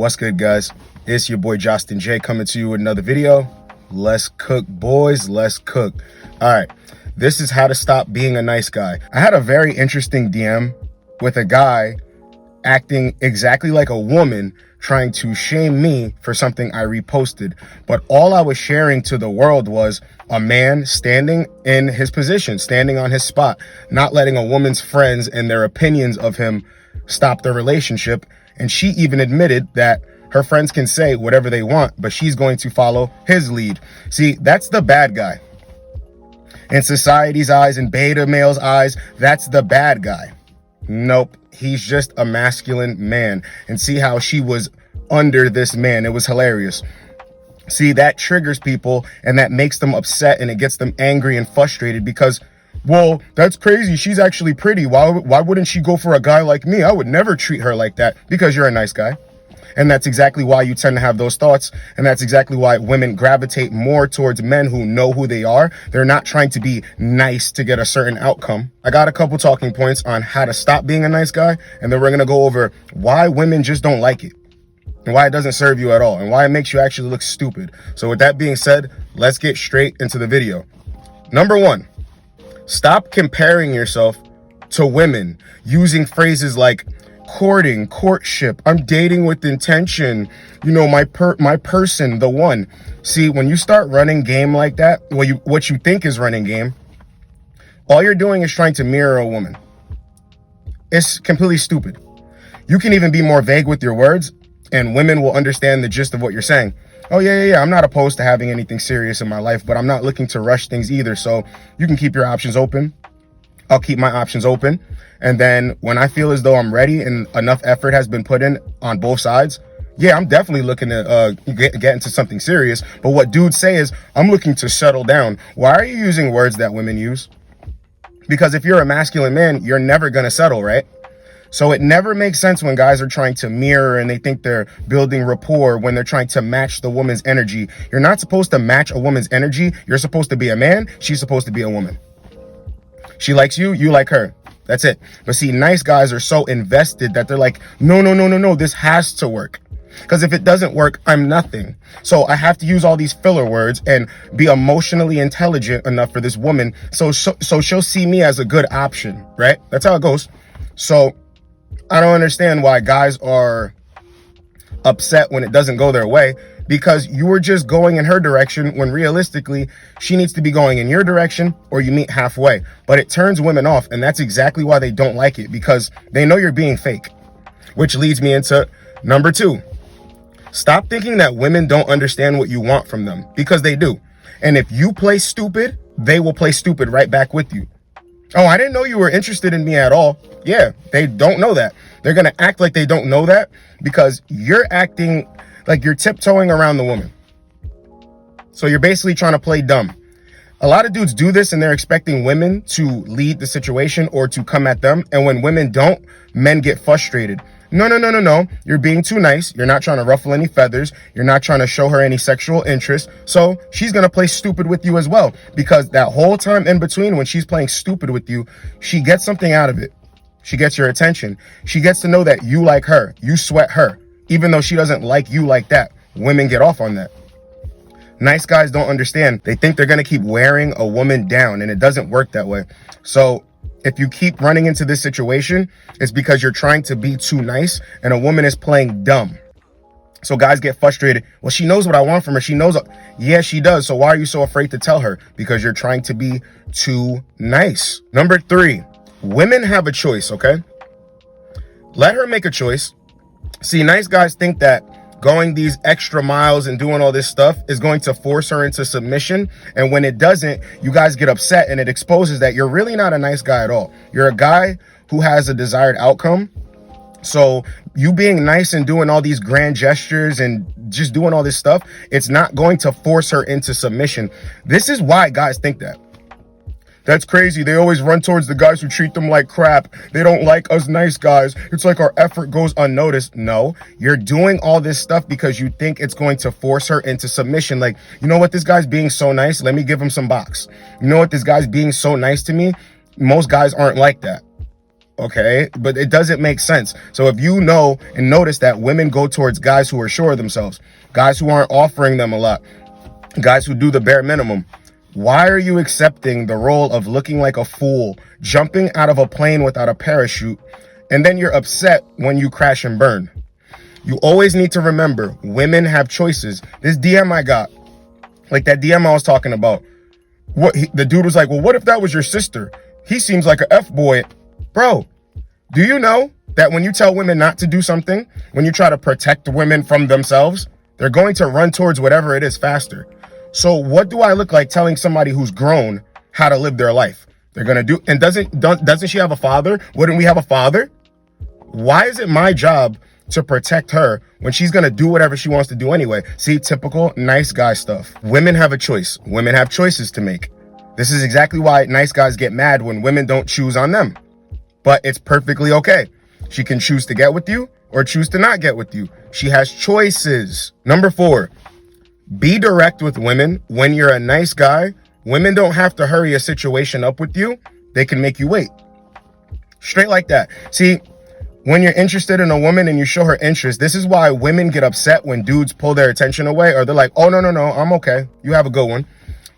What's good, guys? It's your boy Justin J coming to you with another video. Let's cook, boys. Let's cook. All right, this is how to stop being a nice guy. I had a very interesting DM with a guy acting exactly like a woman, trying to shame me for something I reposted. But all I was sharing to the world was a man standing in his position, standing on his spot, not letting a woman's friends and their opinions of him stop the relationship. And she even admitted that her friends can say whatever they want, but she's going to follow his lead. See, that's the bad guy. In society's eyes, in beta male's eyes, that's the bad guy. Nope, he's just a masculine man. And see how she was under this man. It was hilarious. See, that triggers people and that makes them upset and it gets them angry and frustrated because, well, that's crazy. She's actually pretty. Why wouldn't she go for a guy like me? I would never treat her like that. Because you're a nice guy. And that's exactly why you tend to have those thoughts. And that's exactly why women gravitate more towards men who know who they are. They're not trying to be nice to get a certain outcome. I got a couple talking points on how to stop being a nice guy. And then we're going to go over why women just don't like it. And why it doesn't serve you at all. And why it makes you actually look stupid. So with that being said, let's get straight into the video. Number one, stop comparing yourself to women using phrases like courting, courtship, I'm dating with intention, you know, my person, the one. See, when you start running game like that, what you think is running game, all you're doing is trying to mirror a woman. It's completely stupid. You can even be more vague with your words and women will understand the gist of what you're saying. Oh, yeah, I'm not opposed to having anything serious in my life, but I'm not looking to rush things either. So you can keep your options open. I'll keep my options open. And then when I feel as though I'm ready and enough effort has been put in on both sides, yeah, I'm definitely looking to get into something serious. But what dudes say is, I'm looking to settle down. Why are you using words that women use? Because if you're a masculine man, you're never going to settle, right? So it never makes sense when guys are trying to mirror and they think they're building rapport when they're trying to match the woman's energy. You're not supposed to match a woman's energy. You're supposed to be a man. She's supposed to be a woman. She likes you, you like her. That's it. But see, nice guys are so invested that they're like, no, this has to work. Because if it doesn't work, I'm nothing. So I have to use all these filler words and be emotionally intelligent enough for this woman. So she'll see me as a good option, right? That's how it goes. So I don't understand why guys are upset when it doesn't go their way. Because you were just going in her direction when realistically she needs to be going in your direction or you meet halfway. But it turns women off, and that's exactly why they don't like it, because they know you're being fake. Which leads me into number two. Stop thinking that women don't understand what you want from them, because they do. And if you play stupid, they will play stupid right back with you. Oh, I didn't know you were interested in me at all. Yeah, they don't know that. They're going to act like they don't know that because you're acting like you're tiptoeing around the woman. So you're basically trying to play dumb. A lot of dudes do this and they're expecting women to lead the situation or to come at them. And when women don't, men get frustrated. No. You're being too nice. You're not trying to ruffle any feathers. You're not trying to show her any sexual interest. So she's going to play stupid with you as well. Because that whole time in between when she's playing stupid with you, she gets something out of it. She gets your attention. She gets to know that you like her. You sweat her. Even though she doesn't like you like that. Women get off on that. Nice guys don't understand. They think they're going to keep wearing a woman down, and it doesn't work that way. So if you keep running into this situation, it's because you're trying to be too nice and a woman is playing dumb. So guys get frustrated. Well, she knows what I want from her. She knows. Yeah, she does. So why are you so afraid to tell her? Because you're trying to be too nice. Number three, women have a choice, okay? Let her make a choice. See, nice guys think that going these extra miles and doing all this stuff is going to force her into submission. And when it doesn't, you guys get upset and it exposes that you're really not a nice guy at all. You're a guy who has a desired outcome. So you being nice and doing all these grand gestures and just doing all this stuff, it's not going to force her into submission. This is why guys think that. That's crazy. They always run towards the guys who treat them like crap. They don't like us nice guys. It's like our effort goes unnoticed. No, you're doing all this stuff because you think it's going to force her into submission. Like, you know what? This guy's being so nice. Let me give him some box. You know what? This guy's being so nice to me. Most guys aren't like that. okay? But it doesn't make sense. So if you know and notice that women go towards guys who are sure of themselves, guys who aren't offering them a lot, guys who do the bare minimum, why are you accepting the role of looking like a fool, jumping out of a plane without a parachute, and then you're upset when you crash and burn? You always need to remember, women have choices. This DM I got, like that DM I was talking about, the dude was like, well, what if that was your sister? He seems like a F-boy. Bro, do you know that when you tell women not to do something, when you try to protect women from themselves, they're going to run towards whatever it is faster? So what do I look like telling somebody who's grown how to live their life? They're going to do, and doesn't she have a father? Wouldn't we have a father? Why is it my job to protect her when she's going to do whatever she wants to do anyway? See, typical nice guy stuff. Women have a choice. Women have choices to make. This is exactly why nice guys get mad when women don't choose on them. But it's perfectly okay. She can choose to get with you or choose to not get with you. She has choices. Number 4, be direct with women. When you're a nice guy, women don't have to hurry a situation up with you. They can make you wait. Straight like that. See, when you're interested in a woman and you show her interest, this is why women get upset when dudes pull their attention away, or they're like, oh, no, I'm okay. You have a good one.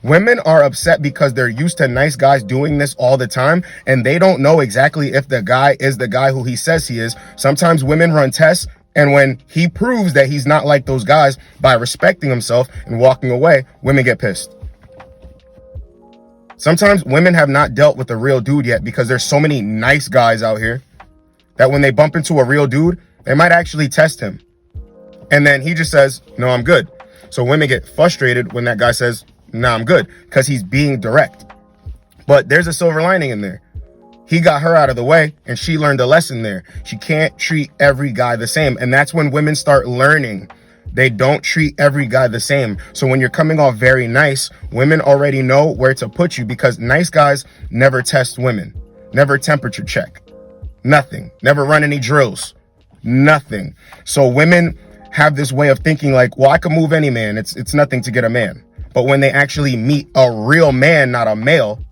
Women are upset because they're used to nice guys doing this all the time, and they don't know exactly if the guy is the guy who he says he is. Sometimes women run tests, and when he proves that he's not like those guys by respecting himself and walking away, women get pissed. Sometimes women have not dealt with a real dude yet because there's so many nice guys out here that when they bump into a real dude, they might actually test him. And then he just says, no, I'm good. So women get frustrated when that guy says, no, I'm good, because he's being direct. But there's a silver lining in there. He got her out of the way and she learned a lesson there. She can't treat every guy the same. And that's when women start learning. They don't treat every guy the same. So when you're coming off very nice, women already know where to put you, because nice guys never test women, never temperature check, nothing, never run any drills, nothing. So women have this way of thinking like, well, I can move any man. It's nothing to get a man. But when they actually meet a real man, not a male,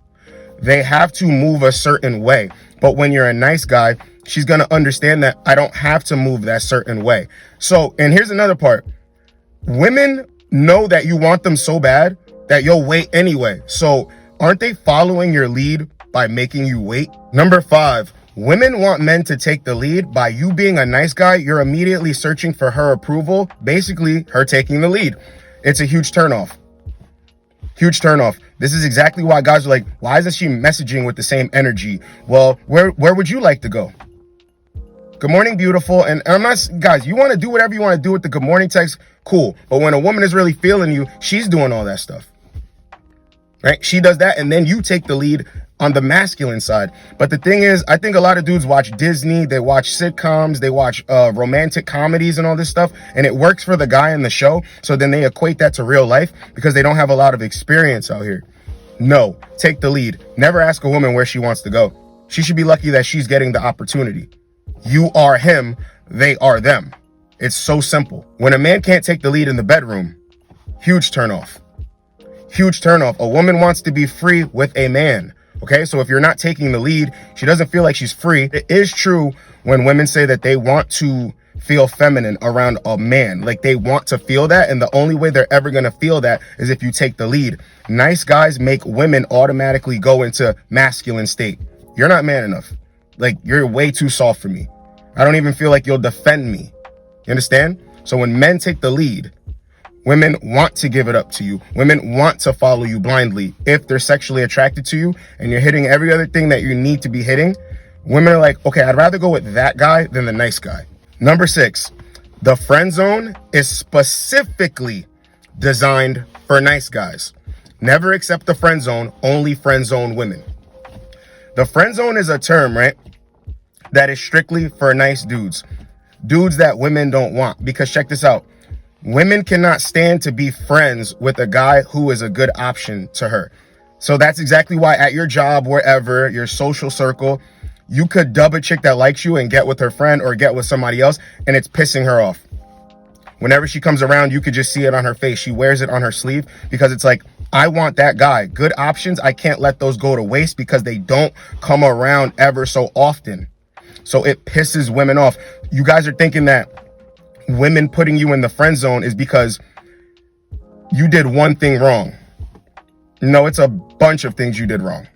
they have to move a certain way. But when you're a nice guy, she's going to understand that I don't have to move that certain way. So, and here's another part. Women know that you want them so bad that you'll wait anyway. So aren't they following your lead by making you wait? Number 5, women want men to take the lead. By you being a nice guy, you're immediately searching for her approval, basically her taking the lead. It's a huge turnoff. Huge turnoff. This is exactly why guys are like, why isn't she messaging with the same energy? Well, where would you like to go? Good morning, beautiful. And I'm not, guys, you want to do whatever you want to do with the good morning text, cool. But when a woman is really feeling you, she's doing all that stuff, right? She does that, and then you take the lead on the masculine side. But the thing is, I think a lot of dudes watch Disney, they watch sitcoms, they watch romantic comedies and all this stuff, and it works for the guy in the show. So then they equate that to real life because they don't have a lot of experience out here. No, take the lead. Never ask a woman where she wants to go. She should be lucky that she's getting the opportunity. You are him, they are them. It's so simple. When a man can't take the lead in the bedroom, huge turnoff. Huge turnoff. A woman wants to be free with a man. Okay, so if you're not taking the lead, she doesn't feel like she's free. It is true when women say that they want to feel feminine around a man. Like, they want to feel that, and the only way they're ever going to feel that is if you take the lead. Nice guys make women automatically go into masculine state. You're not man enough. Like, you're way too soft for me. I don't even feel like you'll defend me. You understand? So when men take the lead, women want to give it up to you. Women want to follow you blindly. If they're sexually attracted to you and you're hitting every other thing that you need to be hitting, women are like, okay, I'd rather go with that guy than the nice guy. Number 6, the friend zone is specifically designed for nice guys. Never accept the friend zone, only friend zone women. The friend zone is a term, right, that is strictly for nice dudes. Dudes that women don't want. Because check this out. Women cannot stand to be friends with a guy who is a good option to her. So that's exactly why at your job, wherever, your social circle, you could dub a chick that likes you and get with her friend or get with somebody else, and it's pissing her off. Whenever she comes around, you could just see it on her face. She wears it on her sleeve because it's like, I want that guy. Good options, I can't let those go to waste because they don't come around ever so often. So it pisses women off. You guys are thinking that women putting you in the friend zone is because you did one thing wrong. No, it's a bunch of things you did wrong.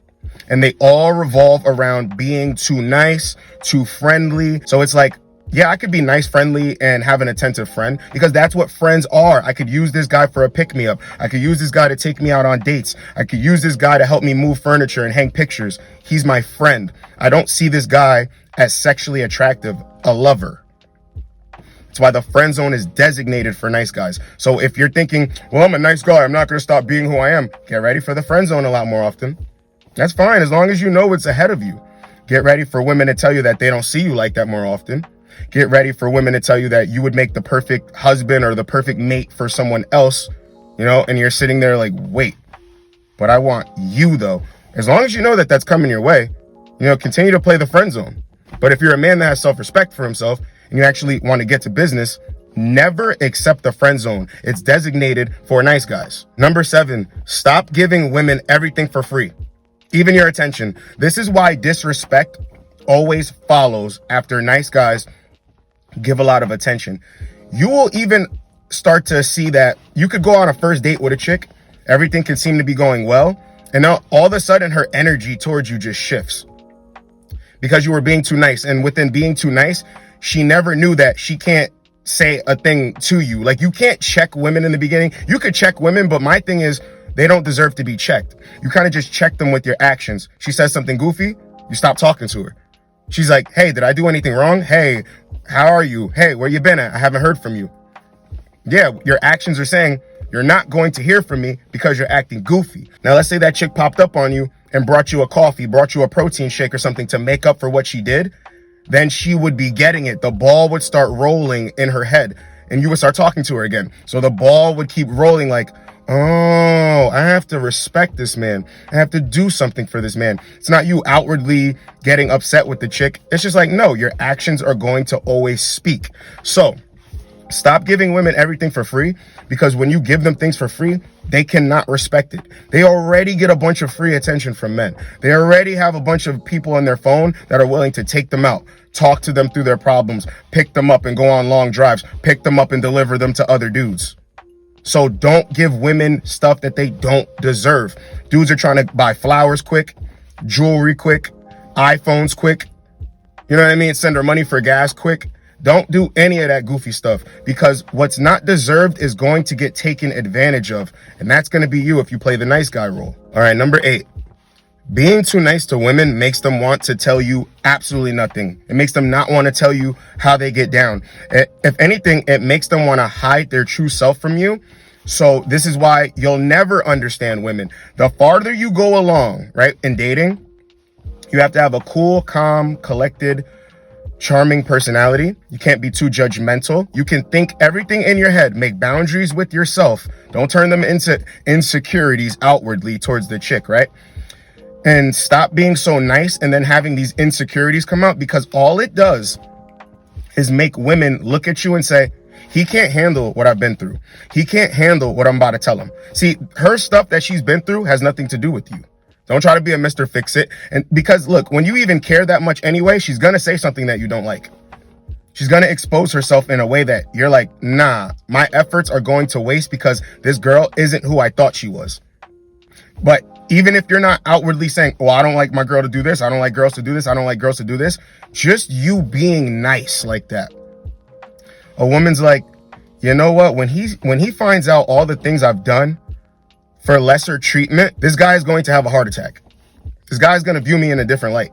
And they all revolve around being too nice, too friendly. So it's like, yeah, I could be nice, friendly, and have an attentive friend because that's what friends are. I could use this guy for a pick-me-up. I could use this guy to take me out on dates. I could use this guy to help me move furniture and hang pictures. He's my friend. I don't see this guy as sexually attractive, a lover. That's why the friend zone is designated for nice guys. So if you're thinking, well, I'm a nice guy, I'm not going to stop being who I am, get ready for the friend zone a lot more often. That's fine, as long as you know it's ahead of you. Get ready for women to tell you that they don't see you like that more often. Get ready for women to tell you that you would make the perfect husband or the perfect mate for someone else, you know, and you're sitting there like, wait, but I want you though. As long as you know that that's coming your way, you know, continue to play the friend zone. But if you're a man that has self-respect for himself and you actually want to get to business, never accept the friend zone. It's designated for nice guys. Number 7, stop giving women everything for free, even your attention. This is why disrespect always follows after nice guys give a lot of attention. You will even start to see that you could go on a first date with a chick, everything can seem to be going well, and now all of a sudden her energy towards you just shifts because you were being too nice. And within being too nice, she never knew that she can't say a thing to you. Like, you can't check women in the beginning. You could check women, but my thing is they don't deserve to be checked. You kind of just check them with your actions. She says something goofy, you stop talking to her. She's like, hey, did I do anything wrong? Hey, how are you? Hey, where you been at? I haven't heard from you. Yeah, your actions are saying you're not going to hear from me because you're acting goofy. Now, let's say that chick popped up on you and brought you a coffee, brought you a protein shake or something to make up for what she did. Then she would be getting it. The ball would start rolling in her head and you would start talking to her again. So the ball would keep rolling like, oh, I have to respect this man. I have to do something for this man. It's not you outwardly getting upset with the chick. It's just like, no, your actions are going to always speak. So stop giving women everything for free, because when you give them things for free, they cannot respect it. They already get a bunch of free attention from men. They already have a bunch of people on their phone that are willing to take them out, talk to them through their problems, pick them up and go on long drives, pick them up and deliver them to other dudes. So don't give women stuff that they don't deserve. Dudes are trying to buy flowers quick, jewelry quick, iPhones quick. You know what I mean? Send her money for gas quick. Don't do any of that goofy stuff, because what's not deserved is going to get taken advantage of. And that's going to be you if you play the nice guy role. All right, number 8. Being too nice to women makes them want to tell you absolutely nothing. It makes them not want to tell you how they get down. If anything, it makes them want to hide their true self from you. So this is why you'll never understand women. The farther you go along, right, in dating, you have to have a cool, calm, collected, charming personality. You can't be too judgmental. You can think everything in your head, make boundaries with yourself. Don't turn them into insecurities outwardly towards the chick, right? And stop being so nice and then having these insecurities come out, because all it does is make women look at you and say, he can't handle what I've been through. He can't handle what I'm about to tell him. See, her stuff that she's been through has nothing to do with you. Don't try to be a Mr. Fix-It. And because look, when you even care that much anyway, she's going to say something that you don't like. She's going to expose herself in a way that you're like, nah, my efforts are going to waste because this girl isn't who I thought she was. But even if you're not outwardly saying, oh, I don't like my girl to do this, I don't like girls to do this, I don't like girls to do this, just you being nice like that. A woman's like, you know what? When he finds out all the things I've done for lesser treatment, this guy is going to have a heart attack. This guy's going to view me in a different light.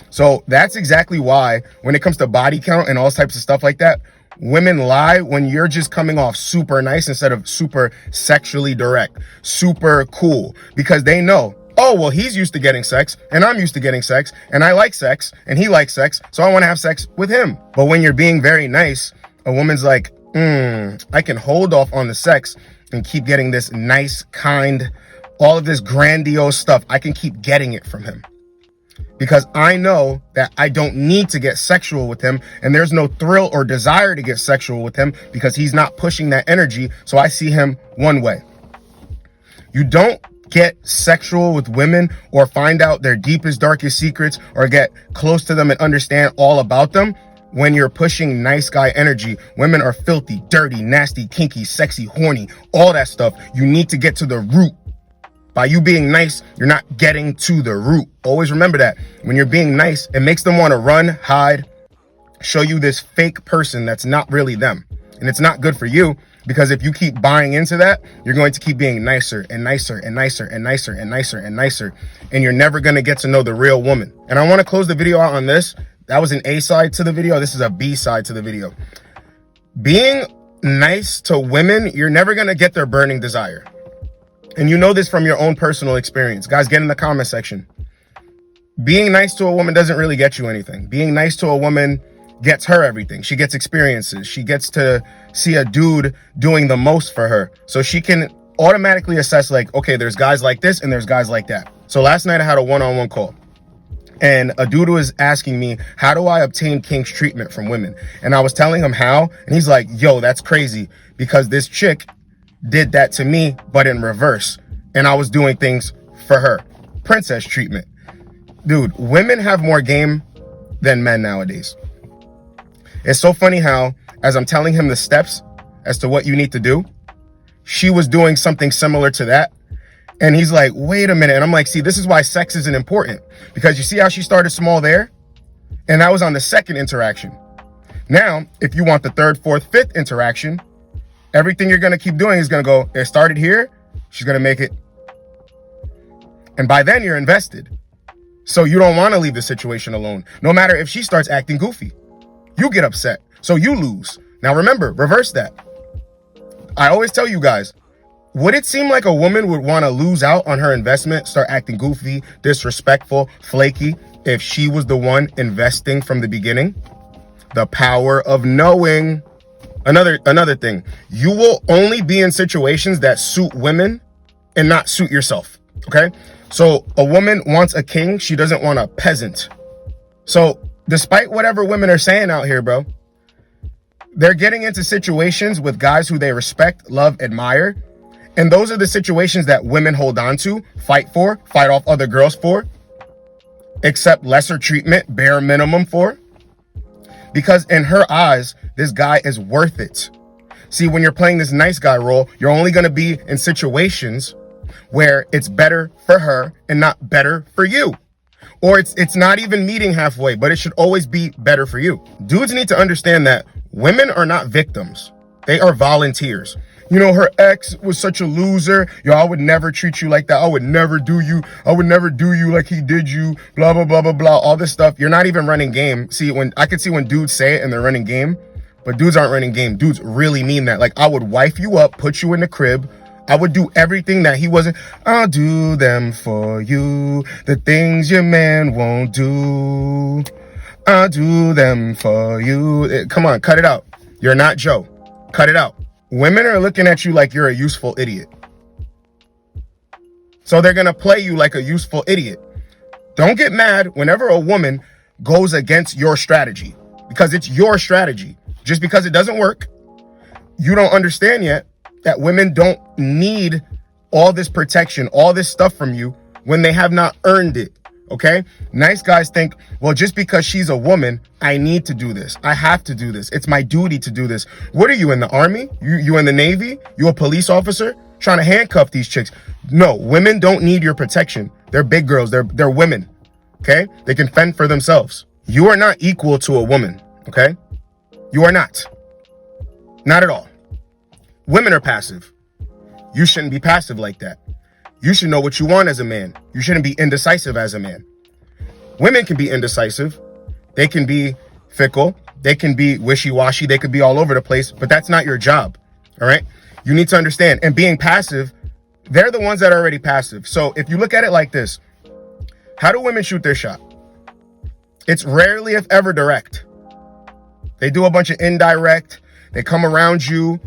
So that's exactly why when it comes to body count and all types of stuff like that, women lie when you're just coming off super nice instead of super sexually direct, super cool, because they know, oh, well, he's used to getting sex and I'm used to getting sex and I like sex and he likes sex. So I want to have sex with him. But when you're being very nice, a woman's like, I can hold off on the sex and keep getting this nice, kind, all of this grandiose stuff. I can keep getting it from him because I know that I don't need to get sexual with him, and there's no thrill or desire to get sexual with him because he's not pushing that energy. So I see him one way. You don't get sexual with women or find out their deepest, darkest secrets or get close to them and understand all about them when you're pushing nice guy energy. Women are filthy, dirty, nasty, kinky, sexy, horny, all that stuff. You need to get to the root. By you being nice, you're not getting to the root. Always remember that. When you're being nice, it makes them want to run, hide, show you this fake person that's not really them. And it's not good for you, because if you keep buying into that, you're going to keep being nicer and nicer and nicer and nicer and nicer and nicer. And you're never going to get to know the real woman. And I want to close the video out on this. That was an A side to the video. This is a B side to the video. Being nice to women, you're never going to get their burning desire. And you know this from your own personal experience. Guys, get in the comment section. Being nice to a woman doesn't really get you anything. Being nice to a woman gets her everything. She gets experiences. She gets to see a dude doing the most for her. So she can automatically assess like, okay, there's guys like this and there's guys like that. So last night I had a one-on-one call. And a dude was asking me, how do I obtain king's treatment from women? And I was telling him how. And he's like, yo, that's crazy, because this chick did that to me, but in reverse. And I was doing things for her. Princess treatment. Dude, women have more game than men nowadays. It's so funny how, as I'm telling him the steps as to what you need to do, she was doing something similar to that. And he's like, wait a minute. And I'm like, see, this is why sex isn't important. Because you see how she started small there? And that was on the second interaction. Now, if you want the third, fourth, fifth interaction, everything you're going to keep doing is going to go, it started here, she's going to make it. And by then you're invested. So you don't want to leave the situation alone. No matter if she starts acting goofy, you get upset. So you lose. Now remember, reverse that. I always tell you guys, would it seem like a woman would want to lose out on her investment, start acting goofy, disrespectful, flaky, if she was the one investing from the beginning? The power of knowing. Another thing, you will only be in situations that suit women and not suit yourself, okay? So a woman wants a king, she doesn't want a peasant. So despite whatever women are saying out here, bro, they're getting into situations with guys who they respect, love, admire. And those are the situations that women hold on to, fight for, fight off other girls for, accept lesser treatment, bare minimum for. Because in her eyes, this guy is worth it. See, when you're playing this nice guy role, you're only going to be in situations where it's better for her and not better for you. Or it's not even meeting halfway, but it should always be better for you. Dudes need to understand that women are not victims. They are volunteers. You know, her ex was such a loser. Yo, I would never treat you like that. I would never do you. I would never do you like he did you. Blah, blah, blah, blah, blah. All this stuff. You're not even running game. See, when I can see when dudes say it and they're running game, but dudes aren't running game. Dudes really mean that. Like, I would wife you up, put you in the crib. I would do everything that he wasn't. I'll do them for you. The things your man won't do. I'll do them for you. Come on, cut it out. You're not Joe. Cut it out. Women are looking at you like you're a useful idiot. So they're going to play you like a useful idiot. Don't get mad whenever a woman goes against your strategy, because it's your strategy. Just because it doesn't work, you don't understand yet that women don't need all this protection, all this stuff from you when they have not earned it. Okay? Nice guys think, well, just because she's a woman, I need to do this. I have to do this. It's my duty to do this. What are you, in the army? You in the Navy? You a police officer trying to handcuff these chicks? No, women don't need your protection. They're big girls. They're women. Okay? They can fend for themselves. You are not equal to a woman. Okay? You are not. Not at all. Women are passive. You shouldn't be passive like that. You should know what you want as a man. You shouldn't be indecisive as a man. Women can be indecisive. They can be fickle. They can be wishy-washy. They could be all over the place, but that's not your job. All right? You need to understand. And being passive, they're the ones that are already passive. So if you look at it like this, how do women shoot their shot? It's rarely, if ever, direct. They do a bunch of indirect. They come around you.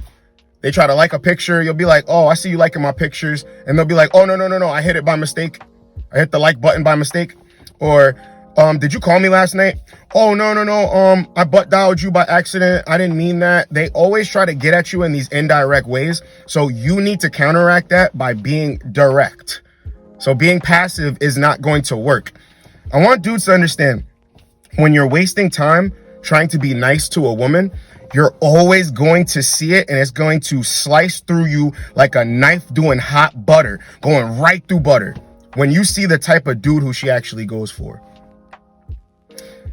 They try to like a picture. You'll be like, oh, I see you liking my pictures. And they'll be like, oh, no. I hit it by mistake. I hit the like button by mistake. Or, did you call me last night? Oh, no. I butt dialed you by accident. I didn't mean that. They always try to get at you in these indirect ways. So you need to counteract that by being direct. So being passive is not going to work. I want dudes to understand, when you're wasting time trying to be nice to a woman, you're always going to see it, and it's going to slice through you like a knife doing hot butter, going right through butter, when you see the type of dude who she actually goes for.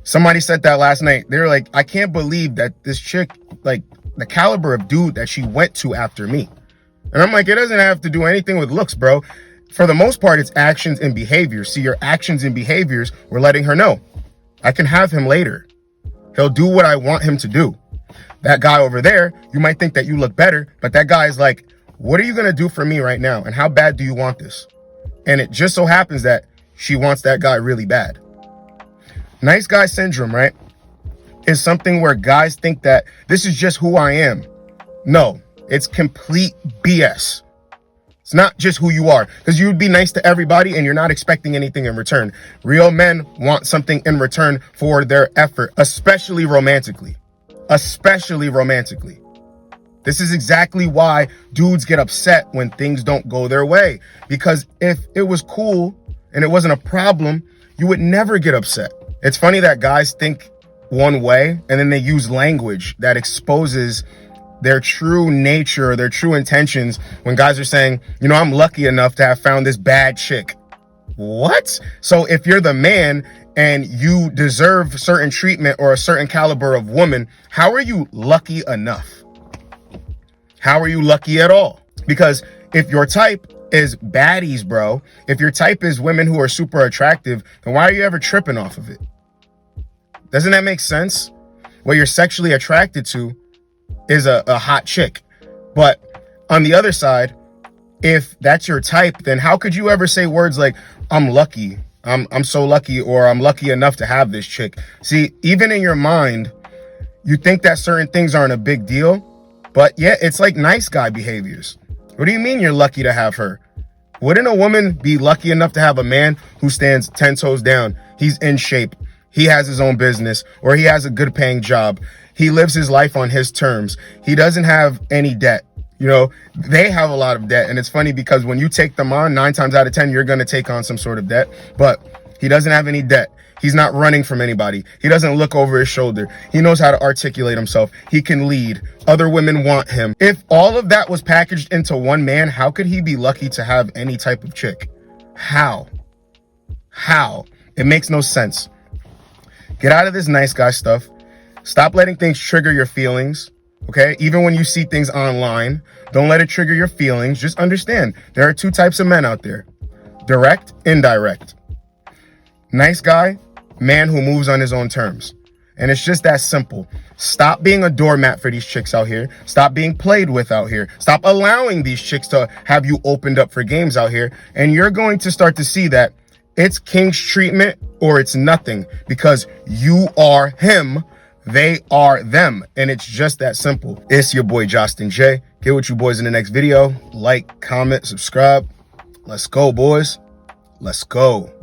Somebody said that last night. They were like, I can't believe that this chick, like the caliber of dude that she went to after me. And I'm like, it doesn't have to do anything with looks, bro. For the most part, it's actions and behaviors. See, your actions and behaviors were letting her know, I can have him later. He'll do what I want him to do. That guy over there, you might think that you look better, but that guy is like, what are you going to do for me right now? And how bad do you want this? And it just so happens that she wants that guy really bad. Nice guy syndrome, right, is something where guys think that this is just who I am. No, it's complete BS. It's not just who you are, because you would be nice to everybody and you're not expecting anything in return. Real men want something in return for their effort, especially romantically. Especially romantically. This is exactly why dudes get upset when things don't go their way. Because if it was cool and it wasn't a problem, you would never get upset. It's funny that guys think one way and then they use language that exposes their true nature, their true intentions, when guys are saying, you know, I'm lucky enough to have found this bad chick. What? So if you're the man and you deserve certain treatment or a certain caliber of woman, how are you lucky enough? How are you lucky at all? Because if your type is baddies, bro, if your type is women who are super attractive, then why are you ever tripping off of it? Doesn't that make sense? What you're sexually attracted to is a hot chick. But on the other side, if that's your type, then how could you ever say words like, I'm lucky, I'm so lucky, or I'm lucky enough to have this chick? See, even in your mind, you think that certain things aren't a big deal, but yeah, it's like nice guy behaviors. What do you mean you're lucky to have her? Wouldn't a woman be lucky enough to have a man who stands 10 toes down? He's in shape. He has his own business, or he has a good paying job. He lives his life on his terms. He doesn't have any debt. You know, they have a lot of debt. And it's funny because when you take them on, 9 times out of 10, you're going to take on some sort of debt. But he doesn't have any debt. He's not running from anybody. He doesn't look over his shoulder. He knows how to articulate himself. He can lead. Other women want him. If all of that was packaged into one man, how could he be lucky to have any type of chick? How? It makes no sense. Get out of this nice guy stuff. Stop letting things trigger your feelings, okay? Even when you see things online, don't let it trigger your feelings. Just understand, there are 2 types of men out there. Direct, indirect. Nice guy, man who moves on his own terms. And it's just that simple. Stop being a doormat for these chicks out here. Stop being played with out here. Stop allowing these chicks to have you opened up for games out here. And you're going to start to see that it's king's treatment or it's nothing, because you are him, they are them, and it's just that simple. It's your boy Justin J. Get with you boys in the next video. Like, comment, subscribe. Let's go, boys. Let's go.